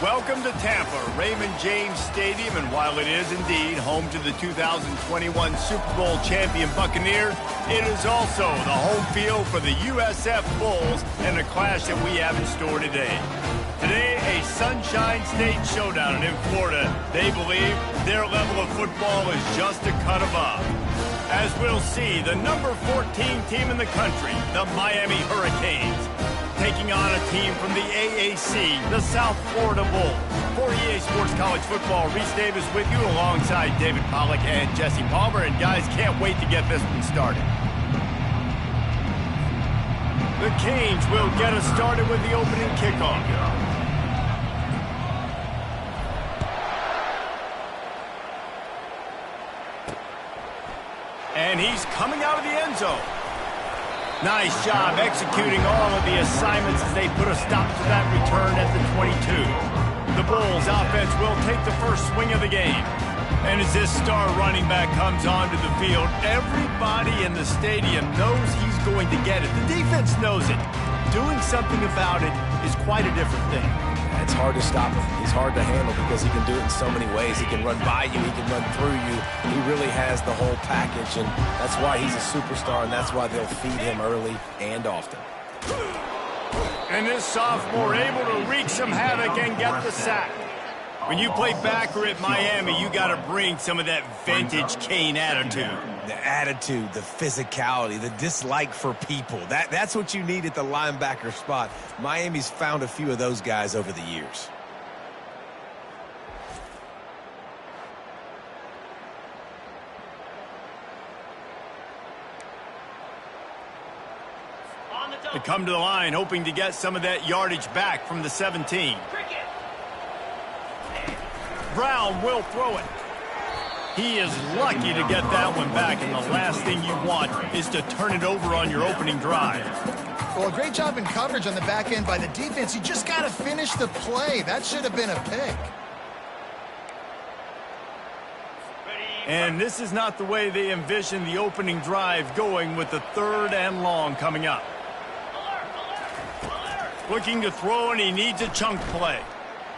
Welcome to Tampa, Raymond James Stadium, and while it is indeed home to the 2021 Super Bowl champion Buccaneers, it is also the home field for the USF Bulls and the clash that we have in store today. Today, a Sunshine State showdown, and in Florida, they believe their level of football is just a cut above. As we'll see, the number 14 team in the country, the Miami Hurricanes, taking on a team from the AAC, the South Florida Bulls. For EA Sports College Football, Reese Davis with you alongside David Pollack and Jesse Palmer. And guys, can't wait to get this one started. The Canes will get us started with the opening kickoff. And he's coming out of the end zone. Nice job executing all of the assignments as they put a stop to that return at the 22. The Bulls offense will take the first swing of the game. And as this star running back comes onto the field, everybody in the stadium knows he's going to get it. The defense knows it. Doing something about it is quite a different thing. It's hard to stop him. He's hard to handle because he can do it in so many ways. He can run by you. He can run through you. He really has the whole package, and that's why he's a superstar, and that's why they'll feed him early and often. And this sophomore able to wreak some havoc and get the sack. When you play backer at Miami, you got to bring some of that vintage Cane attitude. The attitude, the physicality, the dislike for people. That's what you need at the linebacker spot. Miami's found a few of those guys over the years. They come to the line hoping to get some of that yardage back from the 17. Brown will throw it. He is lucky to get that one back, and the last thing you want is to turn it over on your opening drive. Well, a great job in coverage on the back end by the defense. You just got to finish the play. That should have been a pick. And this is not the way they envision the opening drive going, with the 3rd and long coming up. Looking to throw, and he needs a chunk play.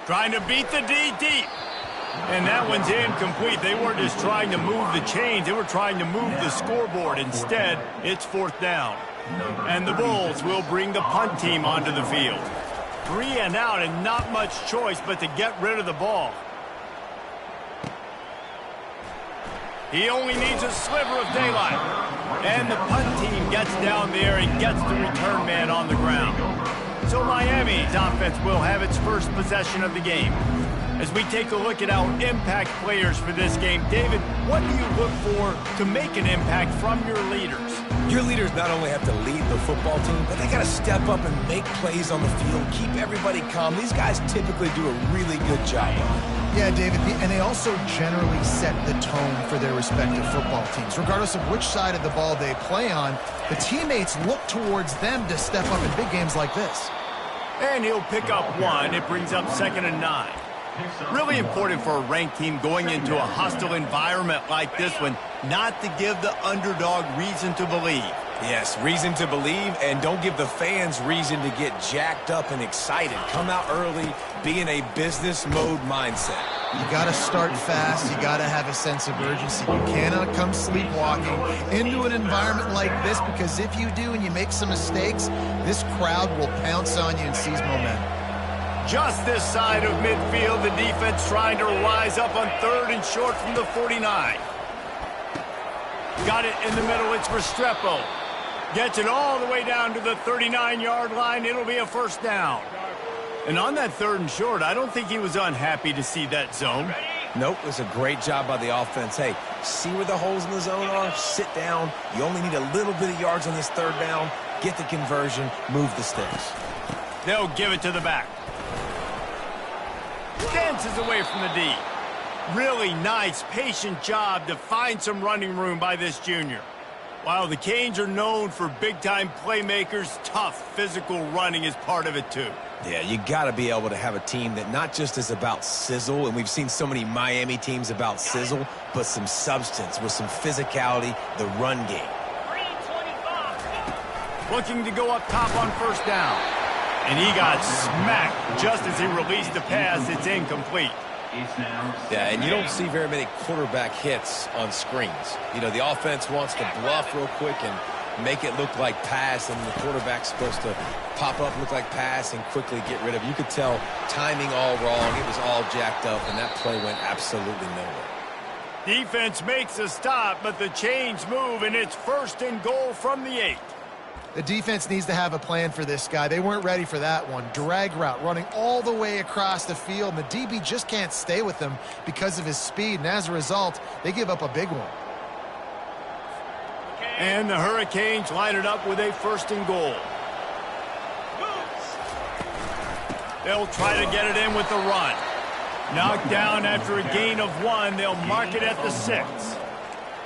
Trying to beat the D deep. And that one's incomplete. They weren't just trying to move the chains. They were trying to move the scoreboard. Instead, it's 4th down. And the Bulls will bring the punt team onto the field. 3 and out, and not much choice but to get rid of the ball. He only needs a sliver of daylight. And the punt team gets down there and gets the return man on the ground. So Miami's offense will have its first possession of the game. As we take a look at our impact players for this game, David, what do you look for to make an impact from your leaders? Your leaders not only have to lead the football team, but they got to step up and make plays on the field, keep everybody calm. These guys typically do a really good job of it. Yeah, David, and they also generally set the tone for their respective football teams. Regardless of which side of the ball they play on, the teammates look towards them to step up in big games like this. And he'll pick up 1. It brings up 2nd and 9. Really important for a ranked team going into a hostile environment like this one, not to give the underdog reason to believe. Yes, reason to believe, and don't give the fans reason to get jacked up and excited. Come out early, be in a business mode mindset. You got to start fast. You got to have a sense of urgency. You cannot come sleepwalking into an environment like this, because if you do and you make some mistakes, this crowd will pounce on you and seize momentum. Just this side of midfield, the defense trying to rise up on 3rd and short from the 49. Got it in the middle. It's Restrepo. Gets it all the way down to the 39-yard line. It'll be a 1st down. And on that 3rd and short, I don't think he was unhappy to see that zone. Nope, it was a great job by the offense. Hey, see where the holes in the zone are? Sit down. You only need a little bit of yards on this 3rd down. Get the conversion. Move the sticks. They'll give it to the back. Dances away from the D. Really nice, patient job to find some running room by this junior. While the Canes are known for big-time playmakers, tough physical running is part of it too. Yeah, you got to be able to have a team that not just is about sizzle, and we've seen so many Miami teams about sizzle, but some substance with some physicality, the run game. Looking to go up top on 1st down. And he got smacked just as he released the pass. It's incomplete. Yeah, and you don't see very many quarterback hits on screens. You know, the offense wants to bluff real quick and make it look like pass, and the quarterback's supposed to pop up, look like pass, and quickly get rid of it. You could tell timing all wrong. It was all jacked up, and that play went absolutely nowhere. Defense makes a stop, but the chains move, and it's 1st and goal from the 8. The defense needs to have a plan for this guy. They weren't ready for that one. Drag route running all the way across the field, and the DB just can't stay with him because of his speed, and as a result, they give up a big one. And the Hurricanes line it up with a 1st and goal. They'll try to get it in with the run. Knocked down after a gain of 1. They'll mark it at the 6.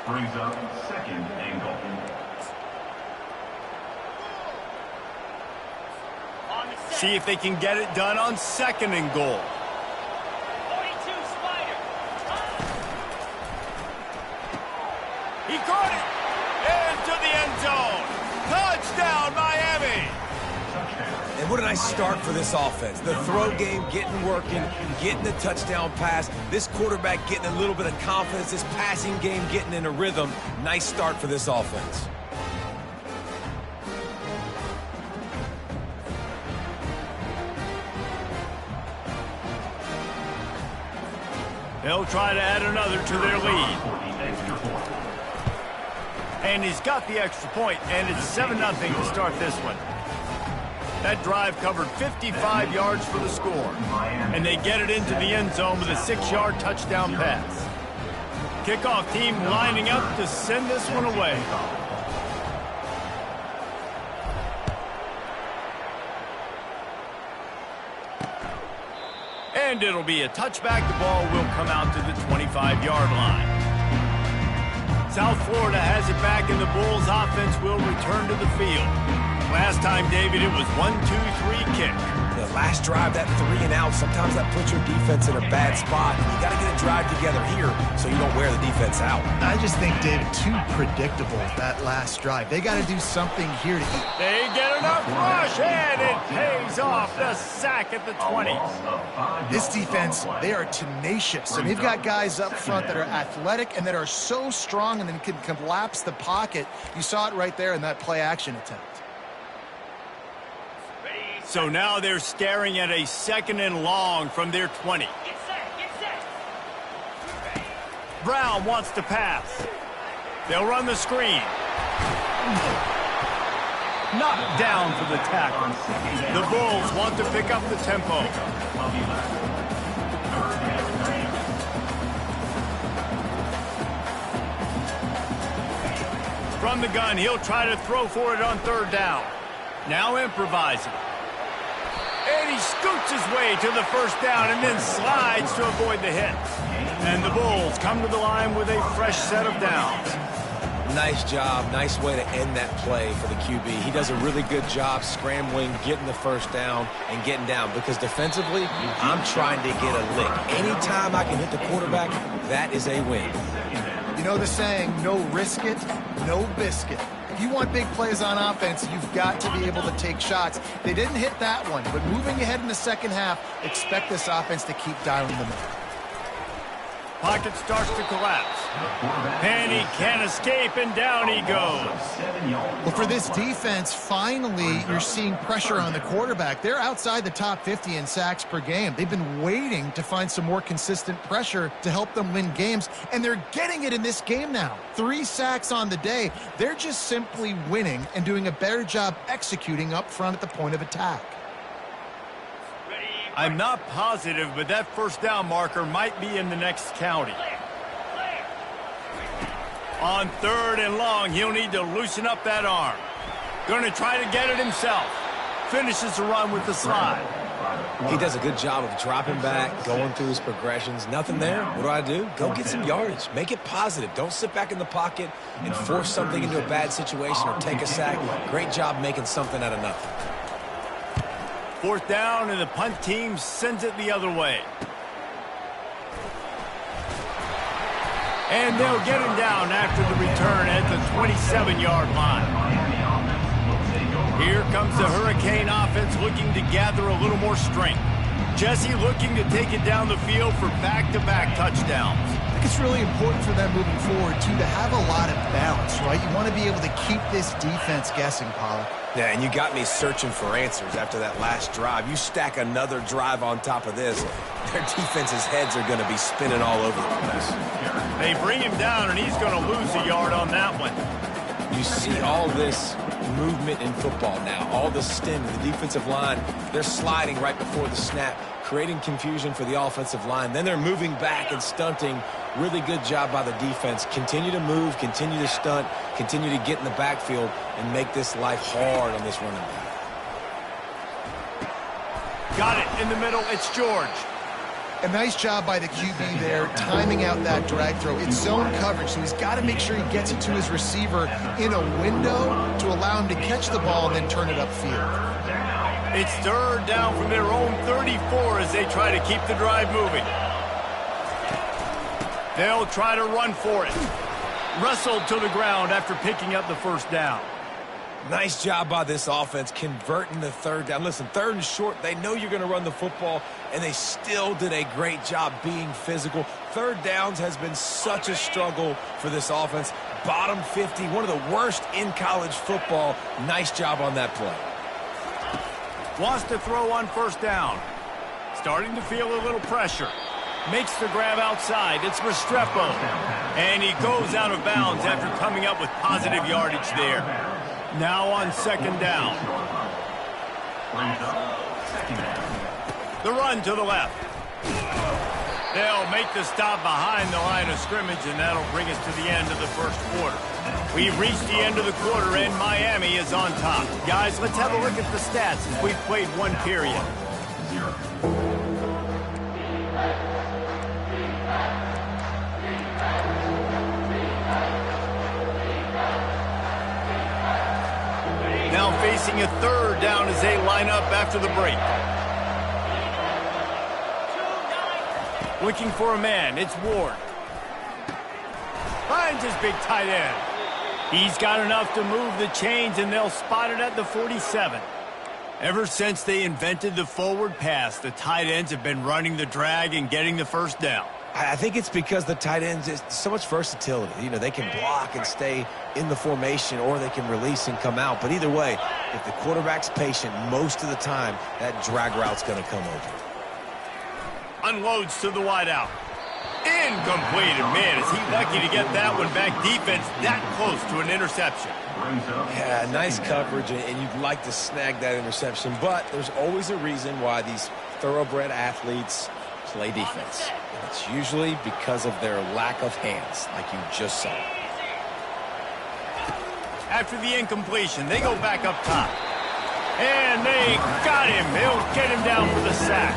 Brings up 2nd and goal. See if they can get it done on 2nd and goal. 42 Spider. He caught it into the end zone. Touchdown, Miami. And what a nice start for this offense. The throw game getting working, getting the touchdown pass. This quarterback getting a little bit of confidence. This passing game getting in a rhythm. Nice start for this offense. They'll try to add another to their lead. And he's got the extra point, and it's 7-0 to start this one. That drive covered 55 yards for the score. And they get it into the end zone with a 6-yard touchdown pass. Kickoff team lining up to send this one away. And it'll be a touchback. The ball will come out to the 25-yard line. South Florida has it back, and the Bulls offense will return to the field. Last time, David, it was 1-2-3 kick. The last drive, that 3 and out, sometimes that puts your defense in a bad spot. You got to get a drive together here so you don't wear the defense out. I just think, David, too predictable, that last drive. They got to do something here to eat. They get enough rush, and it pays off. The sack at the 20. This defense, they are tenacious, and they've got guys up front that are athletic and that are so strong and then can collapse the pocket. You saw it right there in that play-action attempt. So now they're staring at a 2nd and long from their 20. Get set. Brown wants to pass. They'll run the screen. Knocked down for the tackle. The Bulls want to pick up the tempo. From the gun, he'll try to throw for it on 3rd down. Now improvising. And he scoots his way to the 1st down and then slides to avoid the hits. And the Bulls come to the line with a fresh set of downs. Nice job. Nice way to end that play for the QB. He does a really good job scrambling, getting the 1st down, and getting down. Because defensively, I'm trying to get a lick. Anytime I can hit the quarterback, that is a win. You know the saying, no risk it, no biscuit. If you want big plays on offense, you've got to be able to take shots. They didn't hit that one, but moving ahead in the 2nd half, expect this offense to keep dialing them in. Pocket starts to collapse. And he can't escape, and down he goes. Well, for this defense, finally, you're seeing pressure on the quarterback. They're outside the top 50 in sacks per game. They've been waiting to find some more consistent pressure to help them win games, and they're getting it in this game now. 3 sacks on the day. They're just simply winning and doing a better job executing up front at the point of attack. I'm not positive, but that 1st down marker might be in the next county. On 3rd and long, he'll need to loosen up that arm. Going to try to get it himself. Finishes the run with the slide. He does a good job of dropping back, going through his progressions. Nothing there. What do? Go get some yardage. Make it positive. Don't sit back in the pocket and force something into a bad situation or take a sack. Great job making something out of nothing. 4th down, and the punt team sends it the other way. And they'll get him down after the return at the 27-yard line. Here comes the Hurricane offense looking to gather a little more strength. Jesse looking to take it down the field for back-to-back touchdowns. I think it's really important for them moving forward, too, to have a lot of balance, right? You want to be able to keep this defense guessing, Pollock. Yeah, and you got me searching for answers after that last drive. You stack another drive on top of this, their defense's heads are going to be spinning all over the place. They bring him down, and he's going to lose a yard on that one. You see all this movement in football now, all the stem, the defensive line, they're sliding right before the snap, creating confusion for the offensive line. Then they're moving back and stunting. Really good job by the defense. Continue to move, continue to stunt, continue to get in the backfield and make this life hard on this running back. Got it in the middle. It's George. A nice job by the QB there, timing out that drag throw. It's zone coverage, so he's got to make sure he gets it to his receiver in a window to allow him to catch the ball and then turn it upfield. It's third down from their own 34 as they try to keep the drive moving. They'll try to run for it. Wrestled to the ground after picking up the first down. Nice job by this offense converting the third down. Listen, third and short, they know you're going to run the football, and they still did a great job being physical. Third downs has been such a struggle for this offense. Bottom 50, one of the worst in college football. Nice job on that play. Wants to throw on first down. Starting to feel a little pressure. Makes the grab outside. It's Restrepo. And he goes out of bounds after coming up with positive yardage there. Now on second down. The run to the left. They'll make the stop behind the line of scrimmage, and that'll bring us to the end of the first quarter. We've reached the end of the quarter, and Miami is on top. Guys, let's have a look at the stats as we've played one period. Now facing a third down as they line up after the break. Looking for a man. It's Ward. Finds his big tight end. He's got enough to move the chains, and they'll spot it at the 47. Ever since they invented the forward pass, the tight ends have been running the drag and getting the first down. I think it's because the tight ends is so much versatility. You know, they can block and stay in the formation, or they can release and come out. But either way, if the quarterback's patient, most of the time, that drag route's going to come over. Unloads to the wideout. Incomplete. And man, is he lucky to get that one back. Defense that close to an interception. Yeah, nice coverage, and you'd like to snag that interception. But there's always a reason why these thoroughbred athletes play defense. And it's usually because of their lack of hands, like you just saw. After the incompletion, they go back up top. And they got him. They'll get him down for the sack.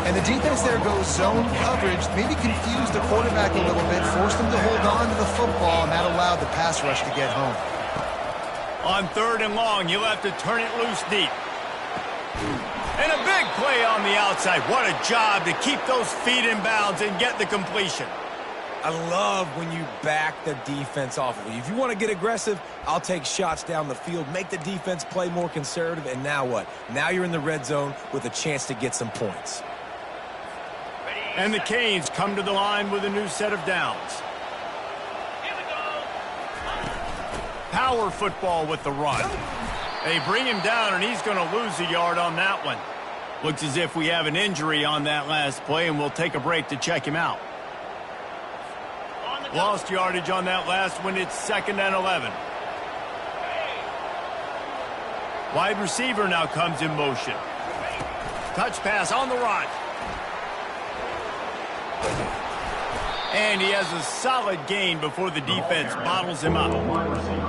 And the defense there goes zone coverage, maybe confused the quarterback a little bit, forced him to hold on to the football, and that allowed the pass rush to get home. On third and long, you'll have to turn it loose deep. And a big play on the outside. What a job to keep those feet in bounds and get the completion. I love when you back the defense off of you. If you want to get aggressive, I'll take shots down the field, make the defense play more conservative, and now what? Now you're in the red zone with a chance to get some points. And the Canes come to the line with a new set of downs. Here we go. Power football with the run. They bring him down, and he's going to lose a yard on that one. Looks as if we have an injury on that last play, and we'll take a break to check him out. Lost yardage on that last one. It's 2nd and 11. Wide receiver now comes in motion. Touch pass on the run. And he has a solid gain before the defense bottles him up.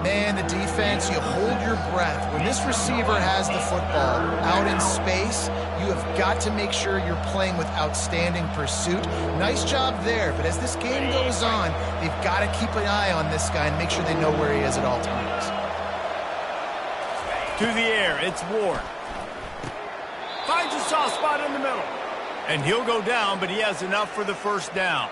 Man, the defense, you hold your breath. When this receiver has the football out in space, you have got to make sure you're playing with outstanding pursuit. Nice job there, but as this game goes on, they've got to keep an eye on this guy and make sure they know where he is at all times. To the air, it's Ward. Finds a soft spot in the middle. And he'll go down, but he has enough for the first down.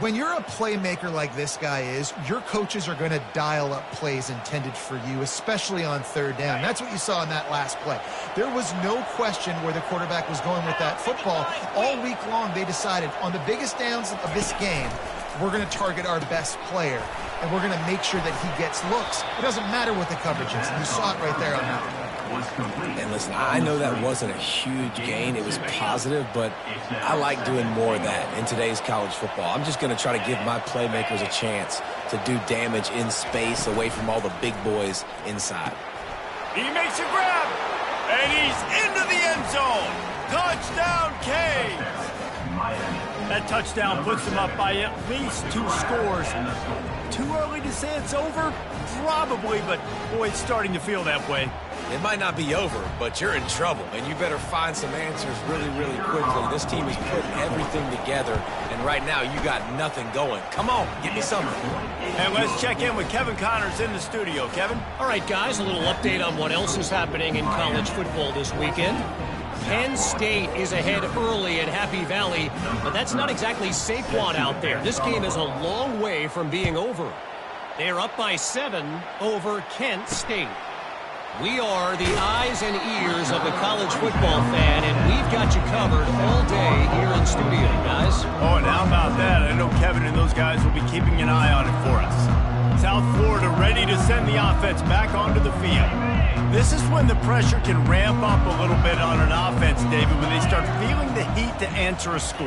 When you're a playmaker like this guy is, your coaches are going to dial up plays intended for you, especially on third down. That's what you saw in that last play. There was no question where the quarterback was going with that football. All week long, they decided on the biggest downs of this game, we're going to target our best player, and we're going to make sure that he gets looks. It doesn't matter what the coverage is. You saw it right there on that one. And listen, I know that wasn't a huge gain. It was positive, but I like doing more of that in today's college football. I'm just going to try to give my playmakers a chance to do damage in space away from all the big boys inside. He makes a grab, and he's into the end zone. Touchdown, Canes! That touchdown puts them up by at least 2 scores. Too early to say it's over? Probably, but boy, it's starting to feel that way. It might not be over, but you're in trouble, and you better find some answers really, really quickly. This team is putting everything together, and right now you got nothing going. Come on, give me something. And let's check in with Kevin Connors in the studio. Kevin? All right, guys, a little update on what else is happening in college football this weekend. Penn State is ahead early at Happy Valley, but that's not exactly Saquon out there. This game is a long way from being over. They're up by 7 over Kent State. We are the eyes and ears of the college football fan, and we've got you covered all day here in studio, guys. Oh, and how about that? I know Kevin and those guys will be keeping an eye on it for us. South Florida ready to send the offense back onto the field. This is when the pressure can ramp up a little bit on an offense, David, when they start feeling the heat to answer a score.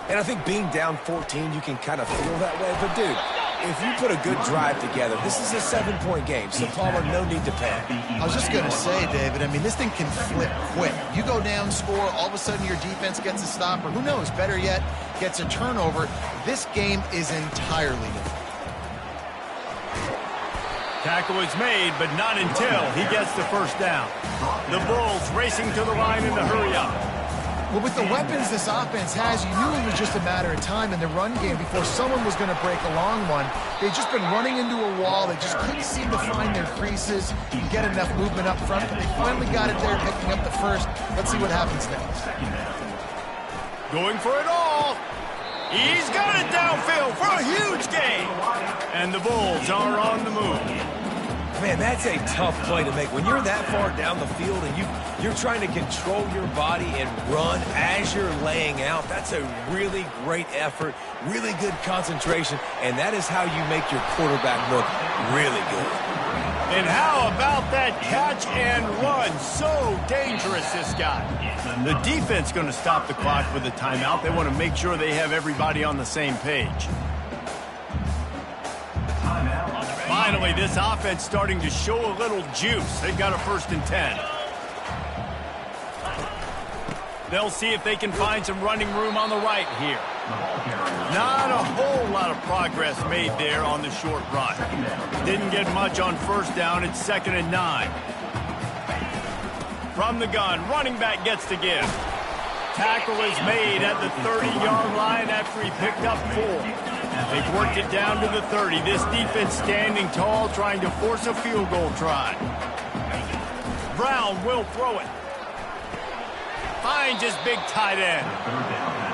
And I think being down 14, you can kind of feel that way. But, dude, if you put a good drive together, this is a 7-point game. So, Palmer, no need to panic. I was just going to say, David, I mean, this thing can flip quick. You go down, score, all of a sudden your defense gets a stop, or who knows, better yet, gets a turnover. This game is entirely different. Tackle is made, but not until he gets the first down. The Bulls racing to the line in the hurry-up. Well, with the weapons this offense has, you knew it was just a matter of time in the run game before someone was going to break a long one. They've just been running into a wall. They just couldn't seem to find their creases and get enough movement up front. But they finally got it there, picking up the first. Let's see what happens next. Going for it all. He's got it downfield for a huge gain. And the Bulls are on the move. Man, that's a tough play to make. When you're that far down the field and you're trying to control your body and run as you're laying out, that's a really great effort, really good concentration, and that is how you make your quarterback look really good. And how about that catch and run? So dangerous, this guy. The defense going to stop the clock with a timeout. They want to make sure they have everybody on the same page. Finally, this offense starting to show a little juice. They've got a 1st and 10. They'll see if they can find some running room on the right here. Not a whole lot of progress made there on the short run. Didn't get much on 1st down. It's 2nd and 9. From the gun, running back gets the give. Tackle is made at the 30-yard line after he picked up 4. They've worked it down to the 30. This defense standing tall, trying to force a field goal try. Brown will throw it. Finds his big tight end.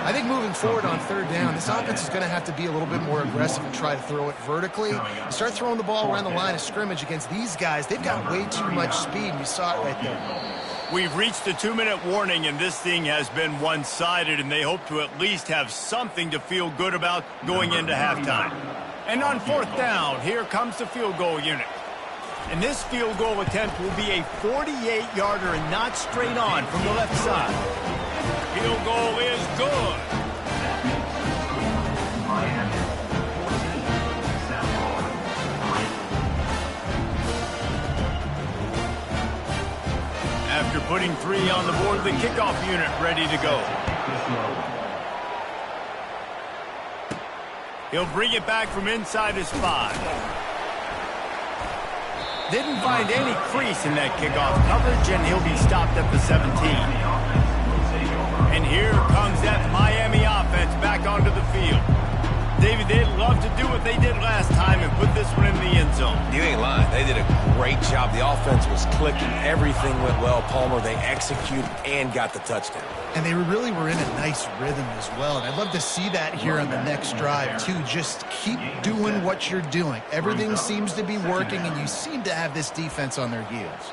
I think moving forward on 3rd down, this offense is going to have to be a little bit more aggressive and try to throw it vertically. You start throwing the ball around the line of scrimmage against these guys, they've got way too much speed, and you saw it right there. We've reached the 2-minute warning, and this thing has been one-sided, and they hope to at least have something to feel good about going into halftime. And on 4th down, here comes the field goal unit. And this field goal attempt will be a 48-yarder and not straight on from the left side. Field goal is good. After putting 3 on the board, the kickoff unit ready to go. He'll bring it back from inside his 5. Didn't find any crease in that kickoff coverage, and he'll be stopped at the 17. And here comes that Miami offense back onto the field. David, they'd love to do what they did last time and put this one in the end zone. You ain't lying. They did a great job. The offense was clicking. Everything went well. Palmer, they executed and got the touchdown. And they really were in a nice rhythm as well. And I'd love to see that here on the next drive, too. Just keep doing what you're doing. Everything seems to be working, and you seem to have this defense on their heels.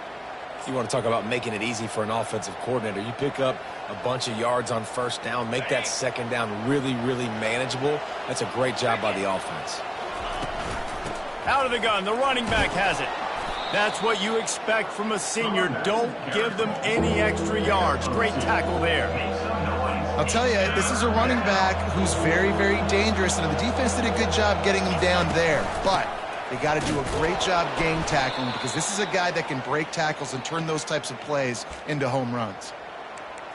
You want to talk about making it easy for an offensive coordinator. You pick up a bunch of yards on first down, make that second down really, really manageable. That's a great job by the offense. Out of the gun, the running back has it. That's what you expect from a senior. Don't give them any extra yards. Great tackle there. I'll tell you, this is a running back who's very, very dangerous, and the defense did a good job getting him down there. But they got to do a great job gang tackling, because this is a guy that can break tackles and turn those types of plays into home runs.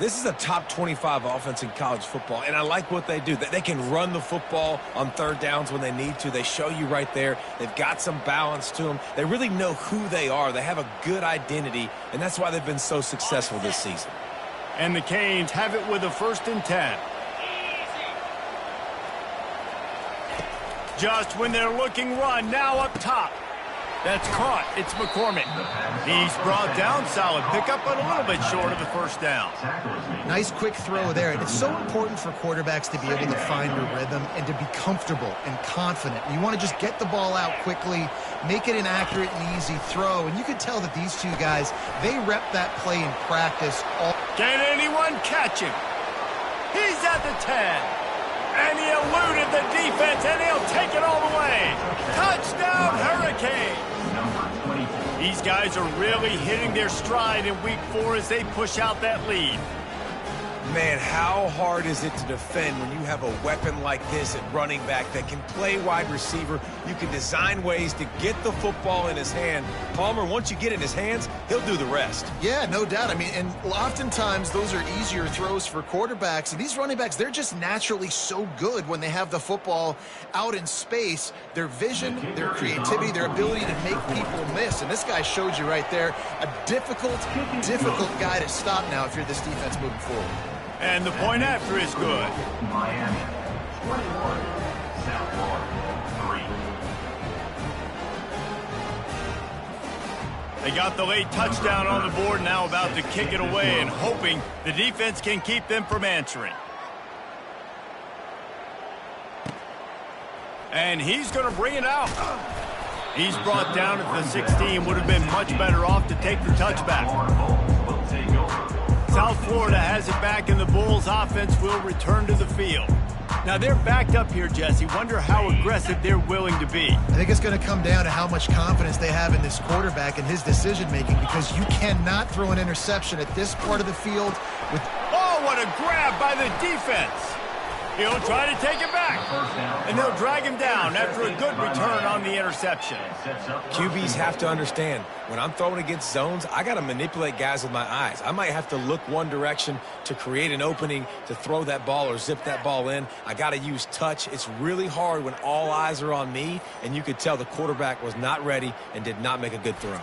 This is a top 25 offense in college football, and I like what they do. They can run the football on third downs when they need to. They show you right there. They've got some balance to them. They really know who they are. They have a good identity, and that's why they've been so successful this season. And the Canes have it with a 1st and 10. Just when they're looking run, now up top. That's caught. It's McCormick. He's brought down. Solid pickup, but a little bit short of the 1st down. Nice quick throw there. And it's so important for quarterbacks to be able to find a rhythm and to be comfortable and confident. You want to just get the ball out quickly, make it an accurate and easy throw. And you can tell that these two guys, they rep that play in practice. Can anyone catch him? He's at the 10. And he eluded the defense, and he'll take it all the way. Touchdown, Hurricane. These guys are really hitting their stride in week 4 as they push out that lead. Man, how hard is it to defend when you have a weapon like this at running back that can play wide receiver? You can design ways to get the football in his hand. Palmer, once you get it in his hands, he'll do the rest. Yeah, no doubt. I mean, and oftentimes those are easier throws for quarterbacks. And these running backs, they're just naturally so good when they have the football out in space. Their vision, their creativity, their ability to make people miss. And this guy showed you right there, a difficult guy to stop now if you're this defense moving forward. And the point after is good. Miami, 21, South Florida, 3. They got the late touchdown on the board, now about to kick it away and hoping the defense can keep them from answering. And he's going to bring it out. He's brought down at the 16. Would have been much better off to take the touchback. South Florida has it back, and the Bulls offense will return to the field. Now they're backed up here, Jesse. Wonder how aggressive they're willing to be. I think it's going to come down to how much confidence they have in this quarterback and his decision-making, because you cannot throw an interception at this part of the field with... Oh, what a grab by the defense. He'll try to take it back, and they'll drag him down after a good return on the interception. QBs have to understand, when I'm throwing against zones, I got to manipulate guys with my eyes. I might have to look one direction to create an opening to throw that ball or zip that ball in. I got to use touch. It's really hard when all eyes are on me, and you could tell the quarterback was not ready and did not make a good throw.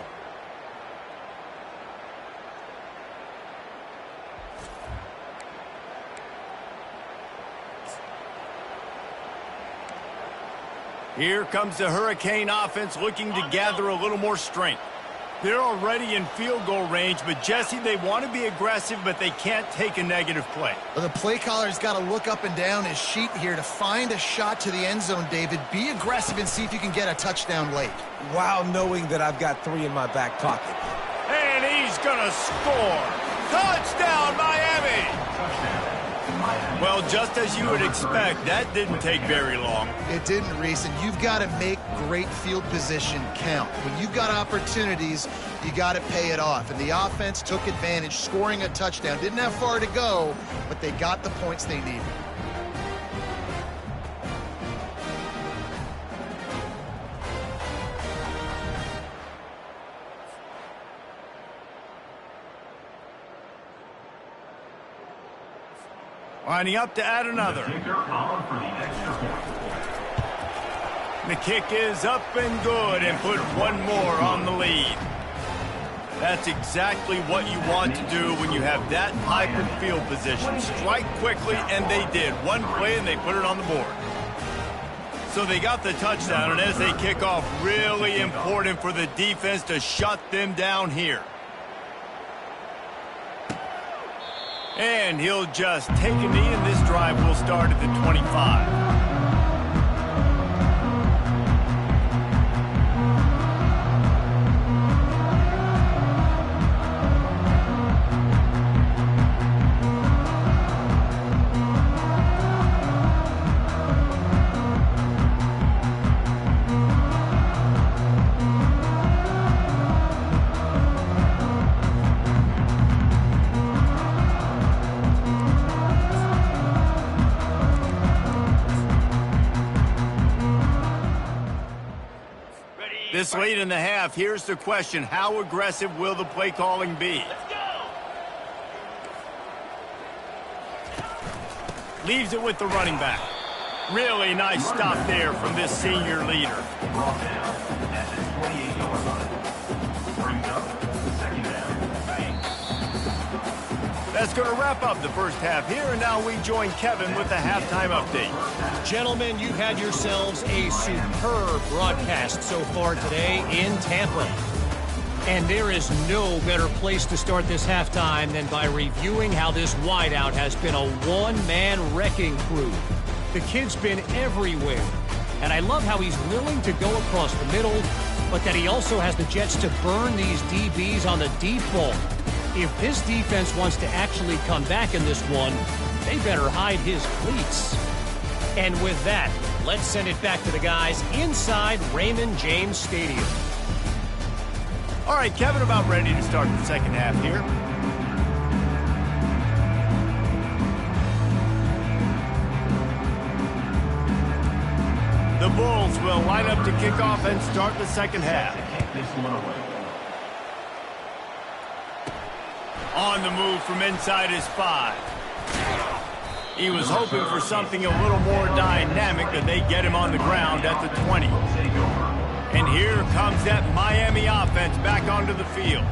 Here comes the Hurricane offense looking to gather a little more strength. They're already in field goal range, but Jesse, they want to be aggressive, but they can't take a negative play. Well, the play caller's got to look up and down his sheet here to find a shot to the end zone, David. Be aggressive and see if you can get a touchdown late. While knowing that I've got 3 in my back pocket. And he's going to score. Touchdown, Miami! Well, just as you would expect, that didn't take very long. It didn't, Reese, and you've got to make great field position count. When you've got opportunities, you got to pay it off. And the offense took advantage, scoring a touchdown. Didn't have far to go, but they got the points they needed. Lining up to add another. The kick is up and good, and put one more on the lead. That's exactly what you want to do when you have that type of field position. Strike quickly, and they did. One play, and they put it on the board. So they got the touchdown, and as they kick off, really important for the defense to shut them down here. And he'll just take a knee, and this drive will start at the 25. This late in the half, here's the question. How aggressive will the play calling be? Leaves it with the running back. Really nice stop there from this senior leader. Brought down at the 28-yard line. Brings up second down. That's going to wrap up the first half here, and now we join Kevin with the halftime update. Gentlemen, you've had yourselves a superb broadcast so far today in Tampa. And there is no better place to start this halftime than by reviewing how this wideout has been a one-man wrecking crew. The kid's been everywhere. And I love how he's willing to go across the middle, but that he also has the jets to burn these DBs on the deep ball. If this defense wants to actually come back in this one, they better hide his cleats. And with that, let's send it back to the guys inside Raymond James Stadium. All right, Kevin, about ready to start the second half here. The Bulls will line up to kick off and start the second half. This one away. On the move from inside his 5. He was hoping for something a little more dynamic, that they get him on the ground at the 20. And here comes that Miami offense back onto the field.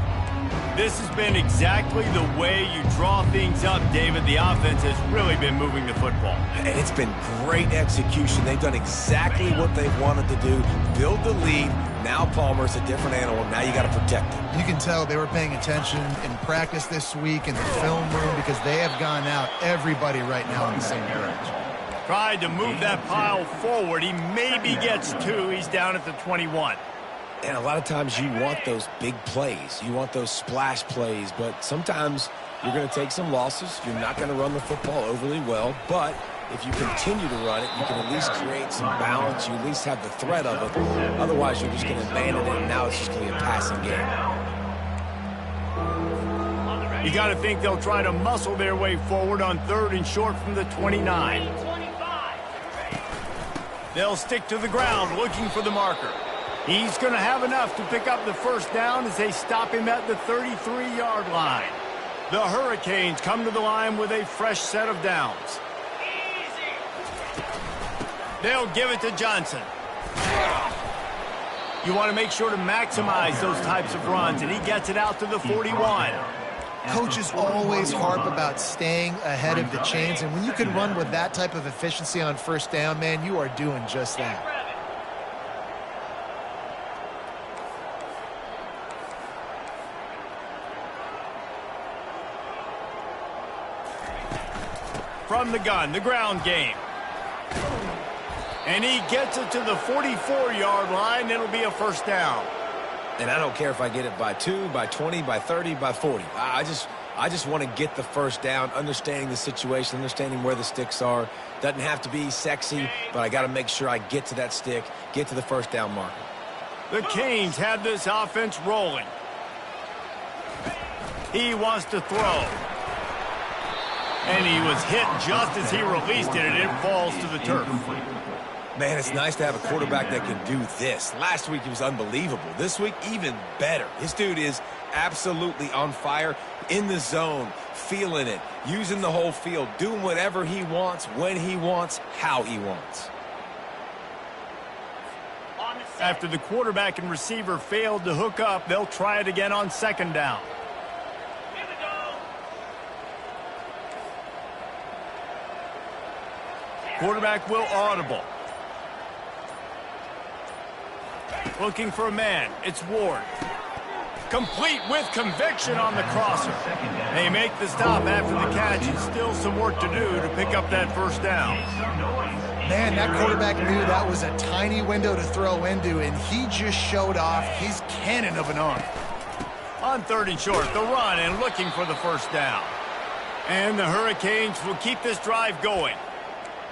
This has been exactly the way you draw things up, David. The offense has really been moving the football. And it's been great execution. They've done exactly what they wanted to do. Build the lead. Now Palmer's a different animal. Now you got to protect him. You can tell they were paying attention in practice this week in the film room, because they have gone out, everybody right now on the same page. Tried to move that pile forward. He maybe gets 2. He's down at the 21. And a lot of times you want those big plays. You want those splash plays. But sometimes you're going to take some losses. You're not going to run the football overly well. But if you continue to run it, you can at least create some balance. You at least have the threat of it. Otherwise, you're just going to abandon it, and now it's just going to be a passing game. You got to think they'll try to muscle their way forward on 3rd and short from the 29. They'll stick to the ground looking for the marker. He's going to have enough to pick up the first down as they stop him at the 33-yard line. The Hurricanes come to the line with a fresh set of downs. They'll give it to Johnson. You want to make sure to maximize those types of runs, and he gets it out to the 41. Coaches always harp about staying ahead of the chains, and when you can run with that type of efficiency on first down, man, you are doing just that. From the gun, the ground game. And he gets it to the 44-yard line. It'll be a first down. And I don't care if I get it by 2, by 20, by 30, by 40. I just want to get the first down, understanding the situation, understanding where the sticks are. Doesn't have to be sexy, but I got to make sure I get to that stick, get to the first down marker. The Canes have this offense rolling. He wants to throw. And he was hit just as he released it, and it falls to the turf. Man, it's nice to have a quarterback that can do this. Last week, he was unbelievable. This week, even better. This dude is absolutely on fire, in the zone, feeling it, using the whole field, doing whatever he wants, when he wants, how he wants. After the quarterback and receiver failed to hook up, they'll try it again on 2nd down. Quarterback will audible. Looking for a man. It's Ward. Complete with conviction on the crosser. They make the stop after the catch, and still some work to do to pick up that first down. Man, that quarterback knew that was a tiny window to throw into, and he just showed off his cannon of an arm. On 3rd and short, the run and looking for the first down. And the Hurricanes will keep this drive going.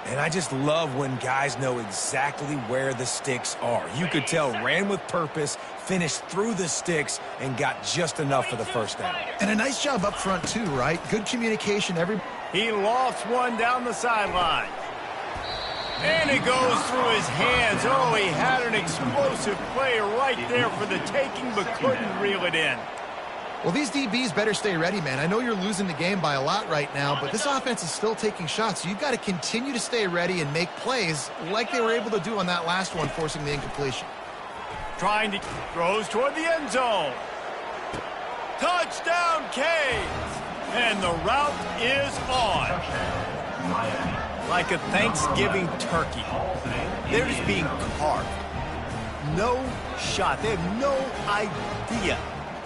And I just love when guys know exactly where the sticks are. You could tell ran with purpose, finished through the sticks, and got just enough for the first down. And a nice job up front, too, right? Good communication. He lofts one down the sideline. And it goes through his hands. Oh, he had an explosive play right there for the taking, but couldn't reel it in. Well, these DBs better stay ready, man. I know you're losing the game by a lot right now, but this offense is still taking shots. So you've got to continue to stay ready and make plays like they were able to do on that last one, forcing the incompletion. Trying to throws toward the end zone. Touchdown, Canes! And the route is on. Like a Thanksgiving turkey. They're just being carved. No shot. They have no idea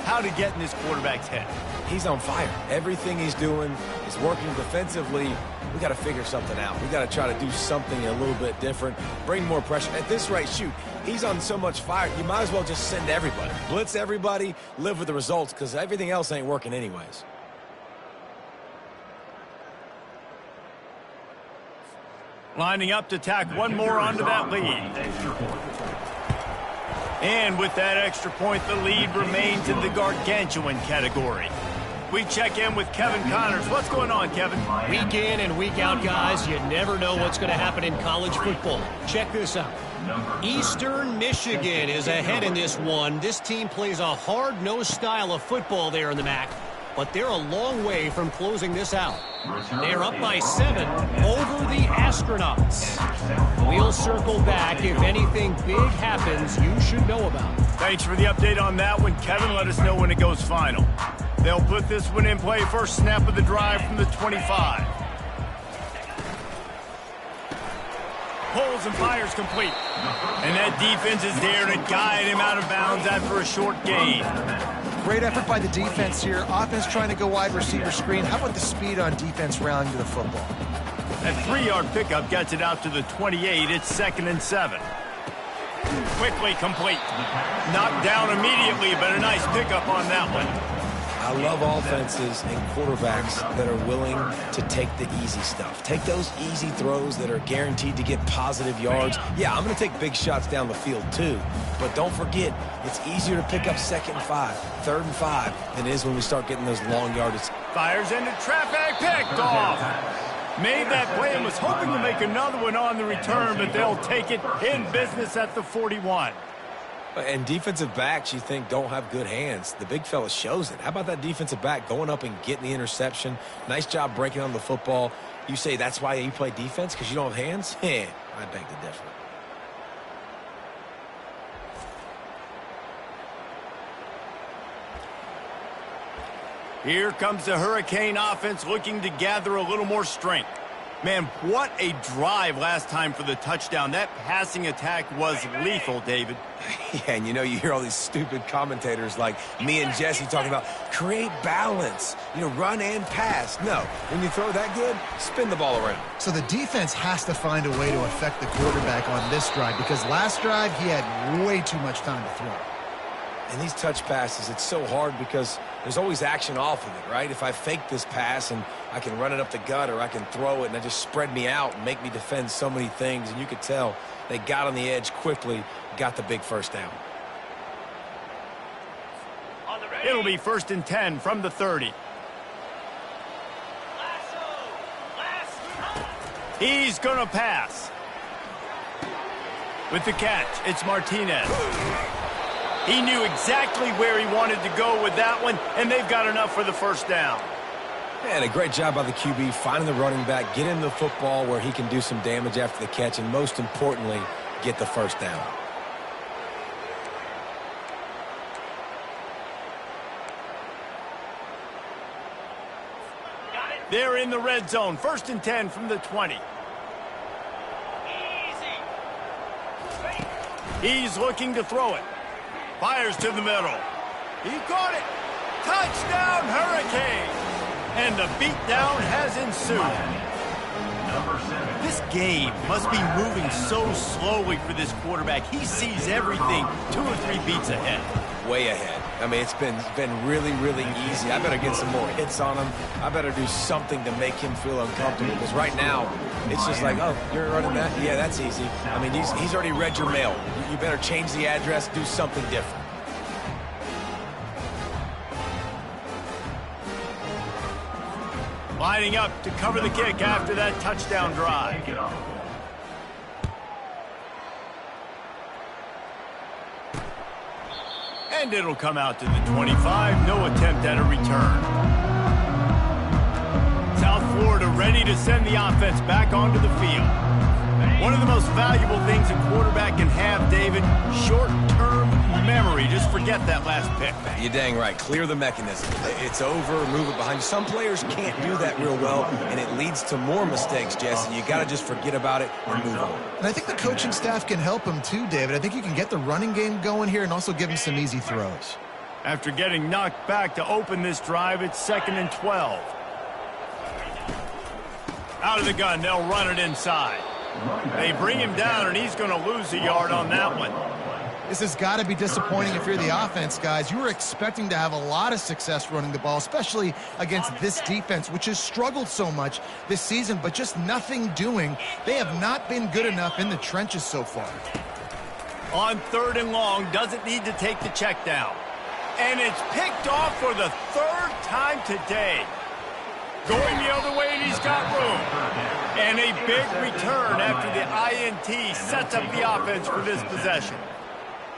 how to get in this quarterback's head. He's on fire. Everything he's doing is working defensively. We got to figure something out. We got to try to do something a little bit different, bring more pressure. At this rate, shoot, he's on so much fire, you might as well just send everybody. Blitz everybody, live with the results, because everything else ain't working anyways. Lining up to tack one more onto that lead. And with that extra point, the lead remains in the gargantuan category. We check in with Kevin Connors. What's going on, Kevin? Week in and week out, guys, you never know what's going to happen in college football. Check this out. Eastern Michigan is ahead in this one. This team plays a hard-nosed style of football there in the MAC, but they're a long way from closing this out. They're up by 7 over the Astronauts. We'll circle back. If anything big happens, you should know about it. Thanks for the update on that one, Kevin. Let us know when it goes final. They'll put this one in play. First snap of the drive from the 25. Pulls and fires complete. And that defense is there to guide him out of bounds after a short gain. Great effort by the defense here. Offense trying to go wide receiver screen. How about the speed on defense rounding to the football? That 3-yard pickup gets it out to the 28. It's 2nd and 7. Quickly complete. Knocked down immediately, but a nice pickup on that one. I love offenses and quarterbacks that are willing to take the easy stuff. Take those easy throws that are guaranteed to get positive yards. Yeah, I'm going to take big shots down the field too, but don't forget, it's easier to pick up 2nd and 5, 3rd and 5 than it is when we start getting those long yardage. Fires into traffic, picked off. Made that play and was hoping to make another one on the return, but they'll take it in business at the 41. And defensive backs, you think, don't have good hands. The big fella shows it. How about that defensive back going up and getting the interception? Nice job breaking on the football. You say that's why you play defense, because you don't have hands? I beg to differ. Here comes the Hurricane offense looking to gather a little more strength. Man, what a drive last time for the touchdown. That passing attack was lethal, David. Yeah, and you hear all these stupid commentators like me and Jesse talking about create balance, run and pass. No, when you throw that good, spin the ball around. So the defense has to find a way to affect the quarterback on this drive, because last drive he had way too much time to throw. And these touch passes, it's so hard because there's always action off of it, right? If I fake this pass and I can run it up the gut, or I can throw it and it just spread me out and make me defend so many things. And you could tell they got on the edge quickly, got the big first down. It'll be 1st and 10 from the 30. He's going to pass. With the catch, it's Martinez. He knew exactly where he wanted to go with that one, and they've got enough for the first down. And a great job by the QB, finding the running back, get him the football where he can do some damage after the catch, and most importantly, get the first down. They're in the red zone. 1st and 10 from the 20. He's looking to throw it. Fires to the middle. He caught it. Touchdown, Hurricane. And the beatdown has ensued. This game must be moving so slowly for this quarterback. He sees everything 2 or 3 beats ahead. Way ahead. I mean, it's been really, really easy. I better get some more hits on him. I better do something to make him feel uncomfortable, because right now, it's just like, oh, you're running that? Yeah, that's easy. I mean, he's already read your mail. You better change the address, do something different. Lining up to cover the kick after that touchdown drive. And it'll come out to the 25. No attempt at a return. South Florida ready to send the offense back onto the field. One of the most valuable things a quarterback can have, David, short-term memory. Just forget that last pick. You're dang right. Clear the mechanism. It's over, move it behind you. Some players can't do that real well, and it leads to more mistakes, Jesse. You got to just forget about it and move on. And I think the coaching staff can help him too, David. I think you can get the running game going here and also give him some easy throws. After getting knocked back to open this drive, it's 2nd and 12. Out of the gun, they'll run it inside. They bring him down, and he's going to lose a yard on that one. This has got to be disappointing if you're the offense, guys. You were expecting to have a lot of success running the ball, especially against this defense, which has struggled so much this season, but just nothing doing. They have not been good enough in the trenches so far. On 3rd and long, doesn't need to take the check down. And it's picked off for the 3rd time today. Going the other way, and he's got room. And a big return after the INT sets up the offense for this possession.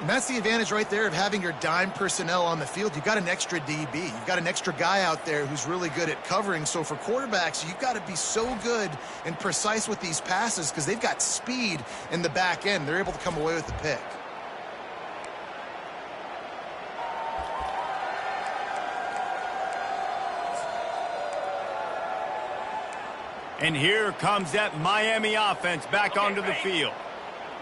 And that's the advantage right there of having your dime personnel on the field. You've got an extra DB. You've got an extra guy out there who's really good at covering. So for quarterbacks, you've got to be so good and precise with these passes because they've got speed in the back end. They're able to come away with the pick. And here comes that Miami offense back onto the field.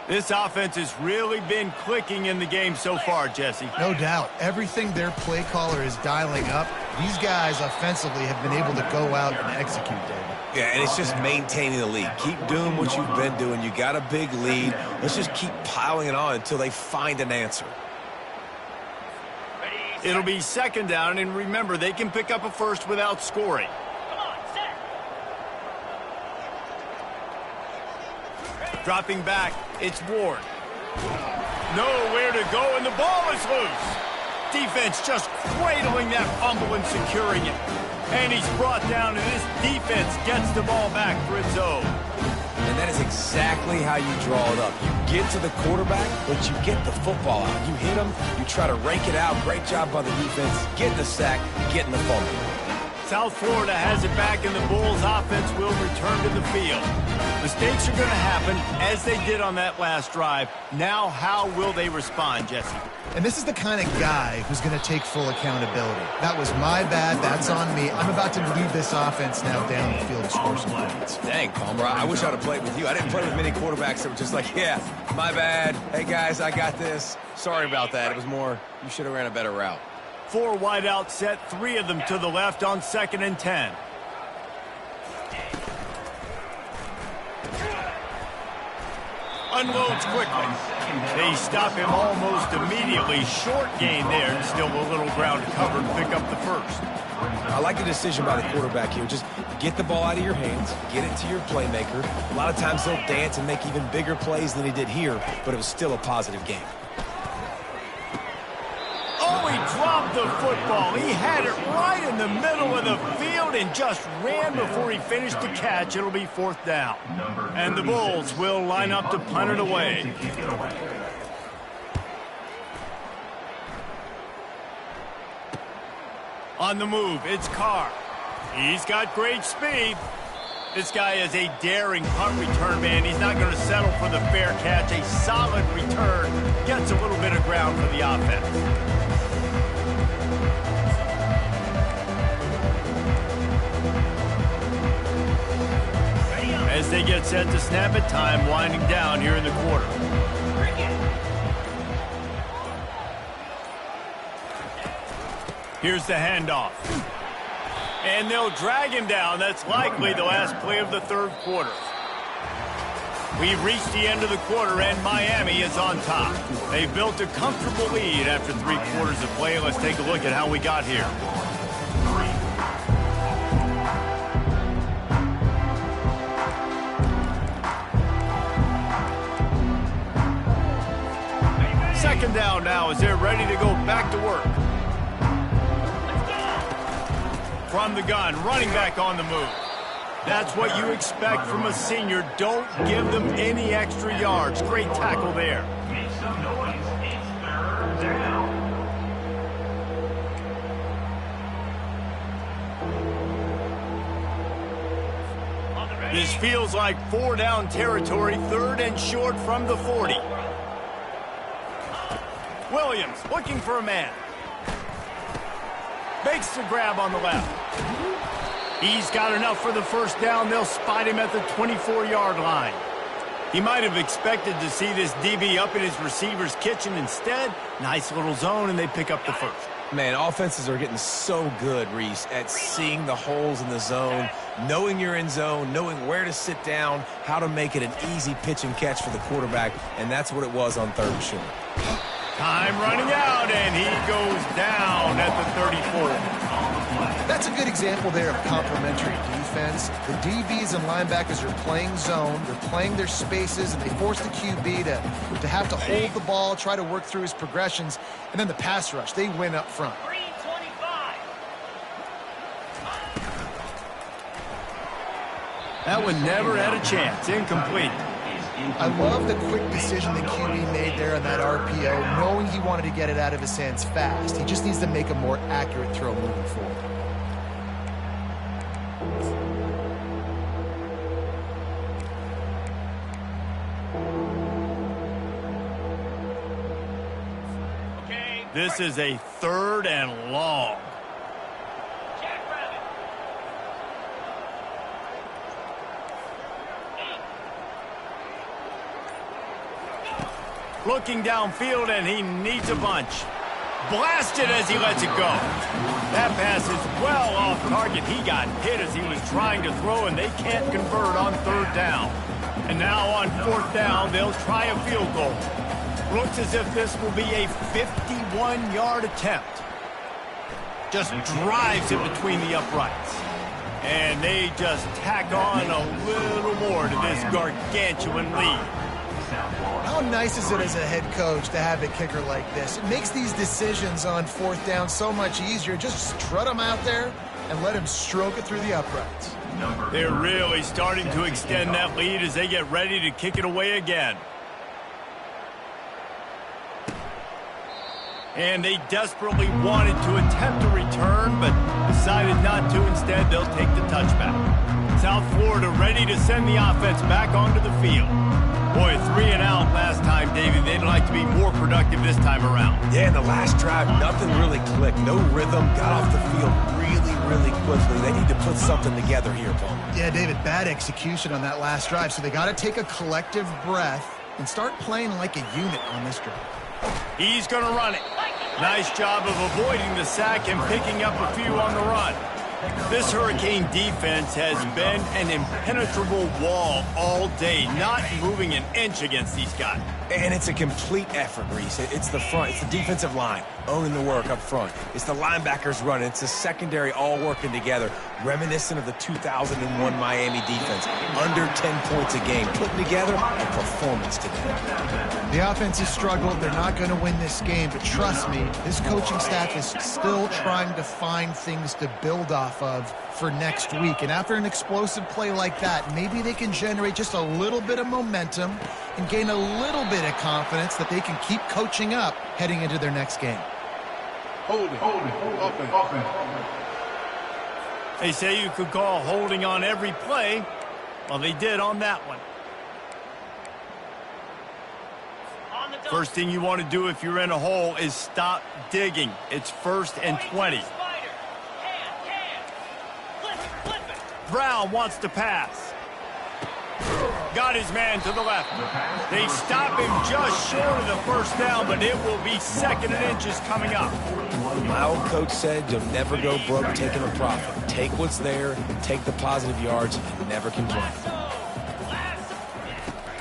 This offense has really been clicking in the game so far, Jesse. No doubt. Everything their play caller is dialing up, these guys offensively have been able to go out and execute, David. Yeah, and it's just maintaining the lead. Keep doing what you've been doing. You got a big lead. Let's just keep piling it on until they find an answer. It'll be 2nd down, and remember, they can pick up a first without scoring. Dropping back, it's Ward. Nowhere to go, and the ball is loose. Defense just cradling that fumble and securing it. And he's brought down, and this defense gets the ball back for its own. And that is exactly how you draw it up. You get to the quarterback, but you get the football out. You hit him, you try to rake it out. Great job by the defense, getting the sack, getting the fumble. South Florida has it back, and the Bulls offense will return to the field. Mistakes are going to happen, as they did on that last drive. Now, how will they respond, Jesse? And this is the kind of guy who's going to take full accountability. That was my bad. That's on me. I'm about to lead this offense now down the field to score some points. Dang, Palmer, I wish I'd have played with you. I didn't play with many quarterbacks that were just like, yeah, my bad. Hey, guys, I got this. Sorry about that. It was more, you should have ran a better route. 4 wide out set, 3 of them to the left on 2nd and 10. Unloads quickly. They stop him almost immediately. Short gain there, and still a little ground to cover to pick up the first. I like the decision by the quarterback here. Just get the ball out of your hands, get it to your playmaker. A lot of times he'll dance and make even bigger plays than he did here, but it was still a positive game. Oh, he dropped the football. He had it right in the middle of the field and just ran before he finished the catch. It'll be 4th down. And the Bulls will line up to punt it away. On the move, it's Carr. He's got great speed. This guy is a daring punt return man. He's not going to settle for the fair catch. A solid return. Gets a little bit of ground for the offense. As they get set to snap it, time winding down here in the quarter. Here's the handoff. And they'll drag him down. That's likely the last play of the third quarter. We've reached the end of the quarter, and Miami is on top. They built a comfortable lead after 3 quarters of play. Let's take a look at how we got here. Second down now as they're ready to go back to work. From the gun, running back on the move. That's what you expect from a senior. Don't give them any extra yards. Great tackle there. Make some noise. It's third down. This feels like 4-down territory, 3rd and short from the 40. Williams looking for a man. Makes the grab on the left. He's got enough for the first down. They'll spot him at the 24-yard line. He might have expected to see this DB up in his receiver's kitchen. Instead, nice little zone, and they pick up the first. Man, offenses are getting so good, Reese, at seeing the holes in the zone, knowing you're in zone, knowing where to sit down, how to make it an easy pitch and catch for the quarterback, and that's what it was on 3rd and short. Time running out, and he goes down at the 34. That's a good example there of complementary defense. The DBs and linebackers are playing zone, they're playing their spaces, and they force the QB to have to hold the ball, try to work through his progressions, and then the pass rush, they win up front. 325. That one never had a chance. Incomplete. I love the quick decision the QB made there on that RPO, knowing he wanted to get it out of his hands fast. He just needs to make a more accurate throw moving forward. This is a 3rd and long. Looking downfield, and he needs a bunch. Blasted as he lets it go. That pass is well off target. He got hit as he was trying to throw, and they can't convert on 3rd down. And now on 4th down, they'll try a field goal. Looks as if this will be a 51-yard attempt. Just drives it between the uprights. And they just tack on a little more to this gargantuan lead. How nice is it as a head coach to have a kicker like this? It makes these decisions on 4th down so much easier. Just strut him out there and let him stroke it through the uprights. They're really starting to extend that lead as they get ready to kick it away again. And they desperately wanted to attempt a return, but decided not to. Instead, they'll take the touchback. South Florida ready to send the offense back onto the field. Boy, 3 and out last time, David. They'd like to be more productive this time around. Yeah, in the last drive, nothing really clicked. No rhythm. Got off the field really quickly. They need to put something together here, Paul. Yeah, David, bad execution on that last drive. So they got to take a collective breath and start playing like a unit on this drive. He's going to run it. Nice job of avoiding the sack and picking up a few on the run. This Hurricane defense has been an impenetrable wall all day, not moving an inch against these guys. And it's a complete effort, Reese. It's the front. It's the defensive line owning the work up front. It's the linebackers running. It's the secondary all working together, reminiscent of the 2001 Miami defense. Under 10 points a game, putting together a performance today. The offense has struggled. They're not going to win this game, but trust me, this coaching staff is still trying to find things to build off of for next week. And after an explosive play like that, maybe they can generate just a little bit of momentum and gain a little bit of confidence that they can keep coaching up heading into their next game. Offense. They say you could call holding on every play. Well, they did on that one. First thing you want to do if you're in a hole is stop digging. It's 1st and 20. Brown wants to pass. got his man to the left. They stop him just short of the first down, but it will be 2nd and inches coming up. My old coach said you'll never go broke taking a profit. Take what's there, take the positive yards, and never complain.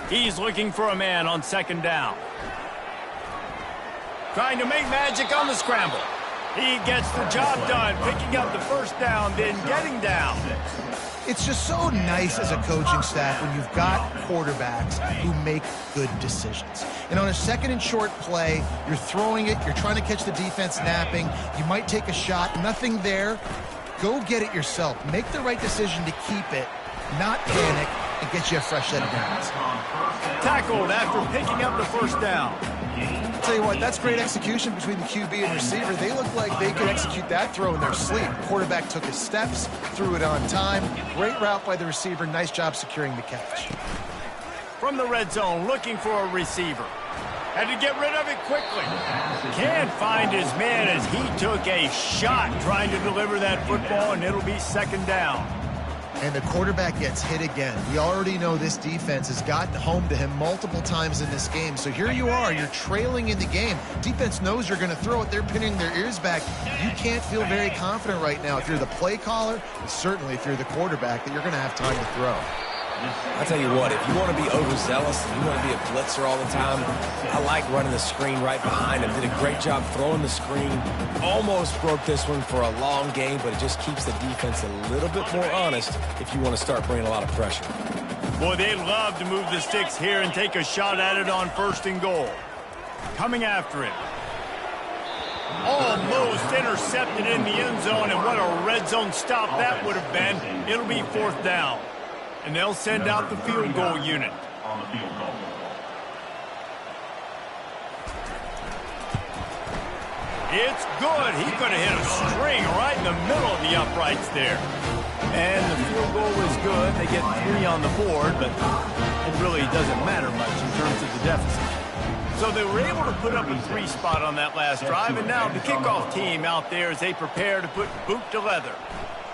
He's looking for a man on 2nd down. Trying to make magic on the scramble. He gets the job done, picking up the first down, then getting down. It's just so nice as a coaching staff when you've got quarterbacks who make good decisions. And on a 2nd and short play, you're throwing it, you're trying to catch the defense napping, you might take a shot, nothing there. Go get it yourself. Make the right decision to keep it, not panic, and get you a fresh set of downs. Tackled after picking up the first down. I'll tell you what, that's great execution between the QB and receiver. They look like they could execute that throw in their sleep. Quarterback took his steps, threw it on time. Great route by the receiver. Nice job securing the catch. From the red zone, looking for a receiver. Had to get rid of it quickly. Can't find his man as he took a shot trying to deliver that football, and it'll be 2nd down. And the quarterback gets hit again. We already know this defense has gotten home to him multiple times in this game. So here you are, you're trailing in the game. Defense knows you're going to throw it. They're pinning their ears back. You can't feel very confident right now if you're the play caller, and certainly if you're the quarterback, that you're going to have time to throw. I'll tell you what, if you want to be overzealous, if you want to be a blitzer all the time, I like running the screen right behind him. Did a great job throwing the screen. Almost broke this one for a long game, but it just keeps the defense a little bit more honest if you want to start bringing a lot of pressure. Boy, they love to move the sticks here and take a shot at it on 1st and goal. Coming after it. Almost intercepted in the end zone, and what a red zone stop that would have been. It'll be 4th down. And they'll send out the field goal unit. On the field goal. It's good. He could have hit a string right in the middle of the uprights there. And the field goal is good. They get 3 on the board, but it really doesn't matter much in terms of the deficit. So they were able to put up a 3 spot on that last drive, and now the kickoff team out there as they prepare to put boot to leather.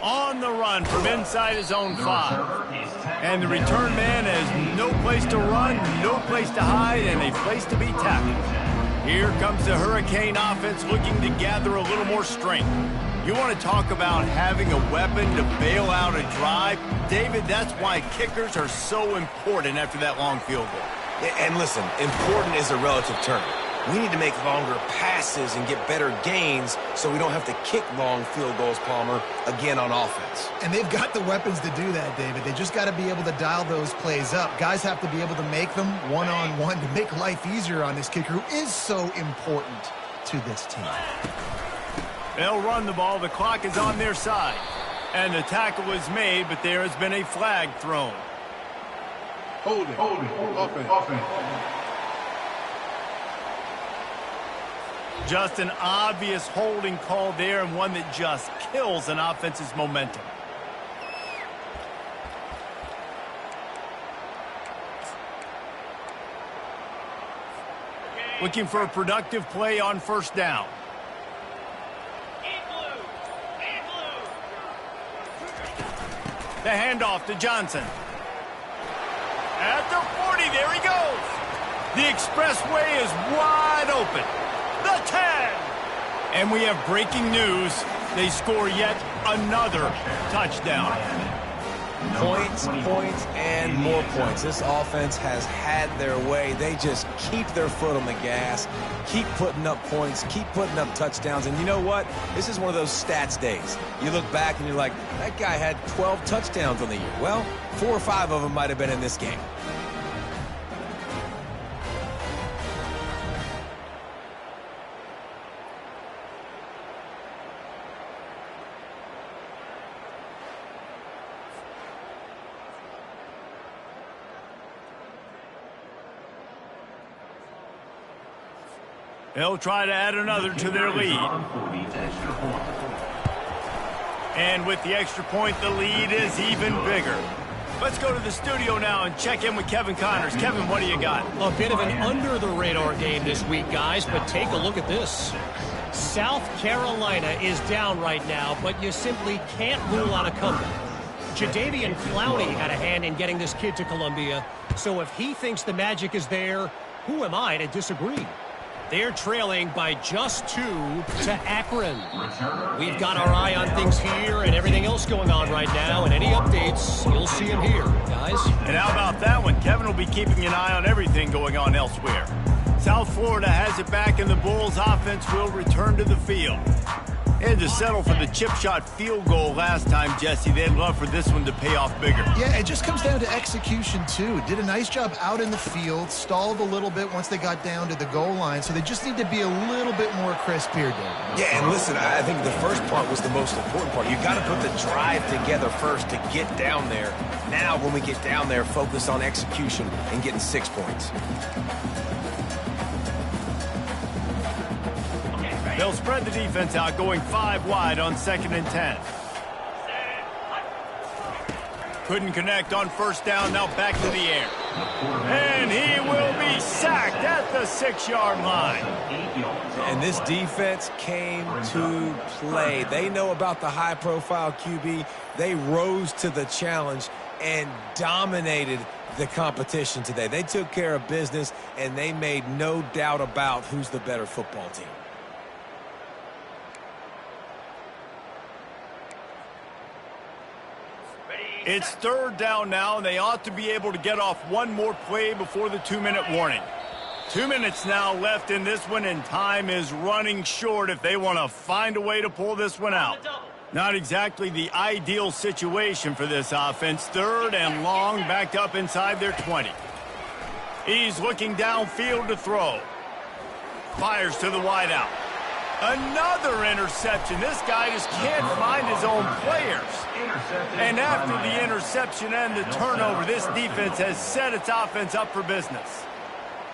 On the run from inside his own 5. And the return man has no place to run, no place to hide, and a place to be tackled. Here comes the Hurricane offense looking to gather a little more strength. You want to talk about having a weapon to bail out a drive? David, that's why kickers are so important after that long field goal. And listen, important is a relative term. We need to make longer passes and get better gains so we don't have to kick long field goals, Palmer, again on offense. And they've got the weapons to do that, David. They just got to be able to dial those plays up. Guys have to be able to make them one-on-one to make life easier on this kicker who is so important to this team. They'll run the ball. The clock is on their side. And the tackle is made, but there has been a flag thrown. Hold it. Offense. Just an obvious holding call there, and one that just kills an offense's momentum. Looking for a productive play on 1st down. The handoff to Johnson. At the 40, there he goes. The expressway is wide open. The 10. And we have breaking news. They score yet another touchdown. Points, and more points. This offense has had their way. They just keep their foot on the gas, keep putting up points, keep putting up touchdowns. And you know what? This is one of those stats days. You look back and you're like, that guy had 12 touchdowns on the year. Well, 4 or 5 of them might have been in this game. They'll try to add another to their lead. And with the extra point, the lead is even bigger. Let's go to the studio now and check in with Kevin Connors. Kevin, what do you got? A bit of an under-the-radar game this week, guys, but take a look at this. South Carolina is down right now, but you simply can't rule out a comeback. Jadeveon Clowney had a hand in getting this kid to Columbia, So if he thinks the magic is there, who am I to disagree? They're trailing by just 2 to Akron. We've got our eye on things here and everything else going on right now, and any updates, you'll see them here, guys. And how about that one? Kevin will be keeping an eye on everything going on elsewhere. South Florida has it back, and the Bulls offense will return to the field. And to settle for the chip shot field goal last time, Jesse, they'd love for this one to pay off bigger. Yeah, it just comes down to execution, too. Did a nice job out in the field, stalled a little bit once they got down to the goal line, so they just need to be a little bit more crisp here, David. Yeah, and listen, I think the first part was the most important part. You've got to put the drive together first to get down there. Now, when we get down there, focus on execution and getting 6 points. They'll spread the defense out, going 5 wide on 2nd and 10. Couldn't connect on first down, now back to the air. And he will be sacked at the 6-yard line. And this defense came to play. They know about the high-profile QB. They rose to the challenge and dominated the competition today. They took care of business, and they made no doubt about who's the better football team. It's 3rd down now, and they ought to be able to get off one more play before the 2-minute warning. 2 minutes now left in this one, and time is running short if they want to find a way to pull this one out. Not exactly the ideal situation for this offense. 3rd and long, backed up inside their 20. He's looking downfield to throw. Fires to the wideout. Another interception. This guy just can't find his own players. And after the interception and the turnover, this defense has set its offense up for business.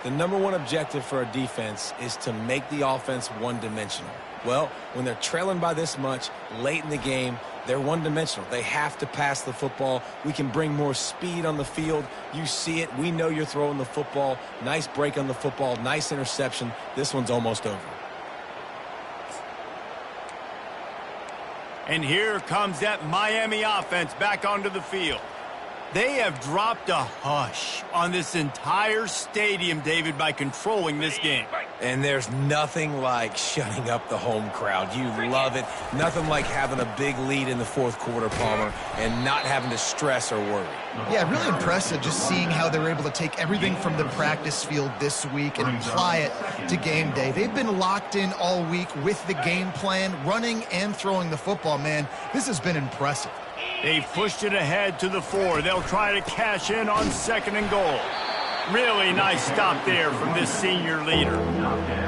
The #1 objective for a defense is to make the offense one-dimensional. Well, when they're trailing by this much late in the game, they're one-dimensional. They have to pass the football. We can bring more speed on the field. You see it. We know you're throwing the football. Nice break on the football. Nice interception. This one's almost over. And here comes that Miami offense back onto the field. They have dropped a hush on this entire stadium, David, by controlling this game. And there's nothing like shutting up the home crowd. You love it. Nothing like having a big lead in the 4th quarter, Palmer, and not having to stress or worry. Yeah, really impressive just seeing how they were able to take everything from the practice field this week and apply it to game day. They've been locked in all week with the game plan, running and throwing the football, man. This has been impressive. They've pushed it ahead to the 4. They'll try to cash in on 2nd and goal. Really nice stop there from this senior leader.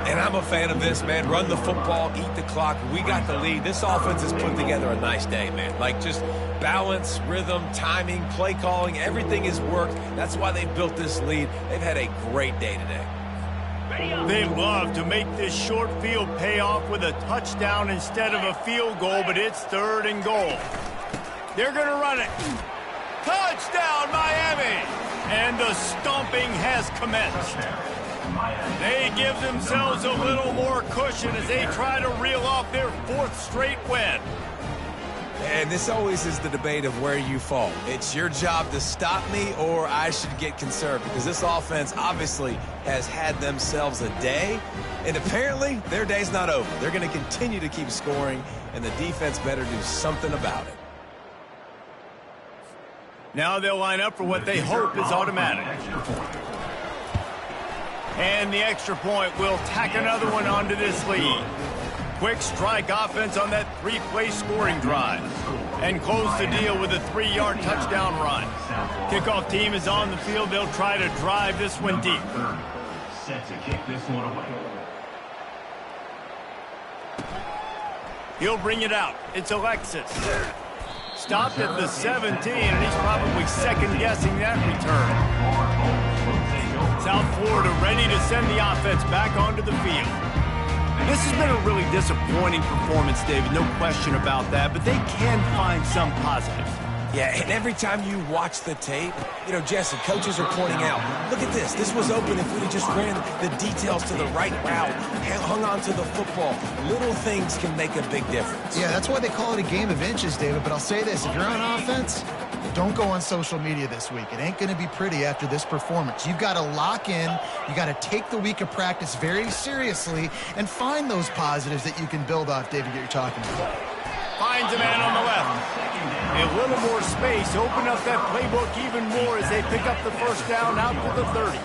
And I'm a fan of this, man. Run the football, eat the clock. We got the lead. This offense has put together a nice day, man. Like just balance, rhythm, timing, play calling, everything has worked. That's why they built this lead. They've had a great day today. They love to make this short field pay off with a touchdown instead of a field goal, but it's 3rd and goal. They're going to run it. Touchdown, Miami! And the stomping has commenced. They give themselves a little more cushion as they try to reel off their 4th straight win. And this always is the debate of where you fall. It's your job to stop me or I should get conserved, because this offense obviously has had themselves a day, and apparently their day's not over. They're going to continue to keep scoring, and the defense better do something about it. Now they'll line up for what they hope is automatic. And the extra point will tack another one onto this lead. Quick strike offense on that 3-play scoring drive. And close the deal with a 3-yard touchdown run. Kickoff team is on the field. They'll try to drive this one deep. Set to kick this one away. He'll bring it out. It's Alexis. Stopped at the 17, and he's probably second-guessing that return. South Florida ready to send the offense back onto the field. This has been a really disappointing performance, David, no question about that, but they can find some positives. Yeah, and every time you watch the tape, you know, Jesse, coaches are pointing out, look at this. This was open if we'd have just ran the details to the right route, hung on to the football. Little things can make a big difference. Yeah, that's why they call it a game of inches, David. But I'll say this, if you're on offense, don't go on social media this week. It ain't going to be pretty after this performance. You've got to lock in. You got to take the week of practice very seriously and find those positives that you can build off, David, that you're talking about. Finds a man on the left. A little more space. Open up that playbook even more as they pick up the first down out to the 30.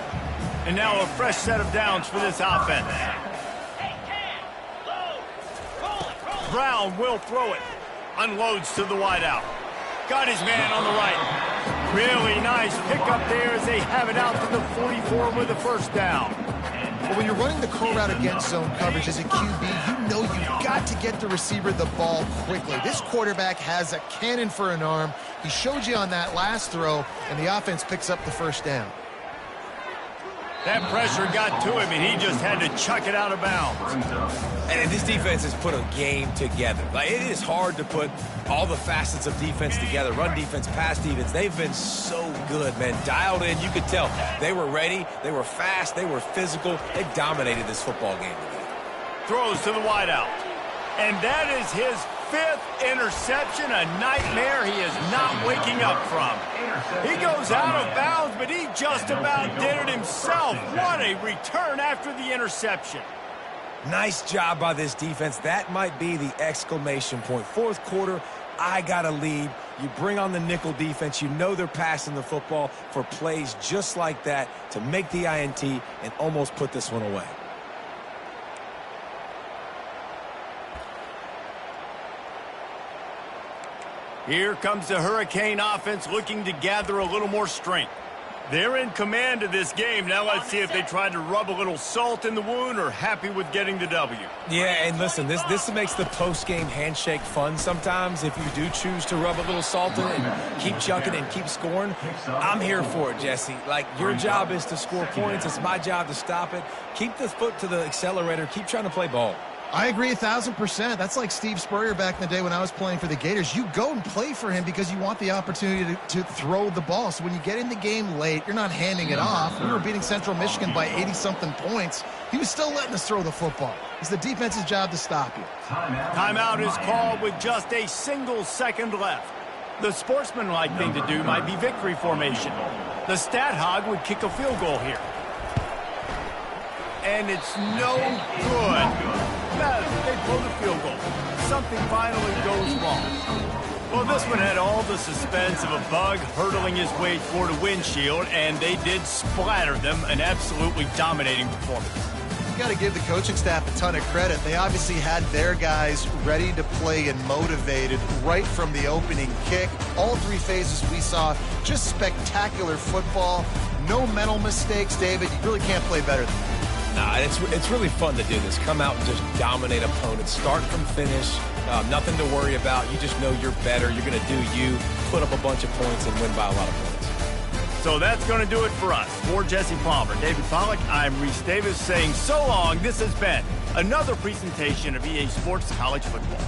And now a fresh set of downs for this offense. Brown will throw it. Unloads to the wideout. Got his man on the right. Really nice pickup there as they have it out to the 44 with the first down. But when you're running the curl route against zone coverage as a QB, you know you've got to get the receiver the ball quickly. This quarterback has a cannon for an arm. He showed you on that last throw, and the offense picks up the first down. That pressure got to him, and he just had to chuck it out of bounds. And this defense has put a game together. Like, it is hard to put all the facets of defense together. Run defense, pass defense. They've been so good, man. Dialed in. You could tell they were ready. They were fast. They were physical. They dominated this football game today. Throws to the wideout. And that is his 5th interception, a nightmare he is not waking up from. He goes out of bounds, but he just about did it himself. What a return after the interception. Nice job by this defense. That might be the exclamation point. Fourth quarter, I got a lead. You bring on the nickel defense. You know they're passing the football for plays just like that to make the INT and almost put this one away. Here comes the Hurricane offense looking to gather a little more strength. They're in command of this game. Now let's see if they tried to rub a little salt in the wound or happy with getting the W. Yeah, and listen, this makes the post-game handshake fun sometimes. If you do choose to rub a little salt in it and keep chucking and keep scoring, I'm here for it, Jesse. Like, your job is to score points. It's my job to stop it. Keep the foot to the accelerator. Keep trying to play ball. I agree 1,000%. That's like Steve Spurrier back in the day when I was playing for the Gators. You go and play for him because you want the opportunity to throw the ball. So when you get in the game late, you're not handing it off. We were beating Central Michigan by 80-something points. He was still letting us throw the football. It's the defense's job to stop you. Timeout is called with just a single second left. The sportsmanlike thing to do might be victory formation. The stat hog would kick a field goal here. And it's no good. They blow the field goal. Something finally goes wrong. Well, this one had all the suspense of a bug hurtling his way toward a windshield, and they did splatter them. An absolutely dominating performance. You got to give the coaching staff a ton of credit. They obviously had their guys ready to play and motivated right from the opening kick. All 3 phases we saw, just spectacular football. No mental mistakes, David. You really can't play better than that. Nah, it's really fun to do this. Come out and just dominate opponents. Start from finish. Nothing to worry about. You just know you're better. You're going to do you, put up a bunch of points, and win by a lot of points. So that's going to do it for us. For Jesse Palmer, David Pollack, I'm Reese Davis saying so long. This has been another presentation of EA Sports College Football.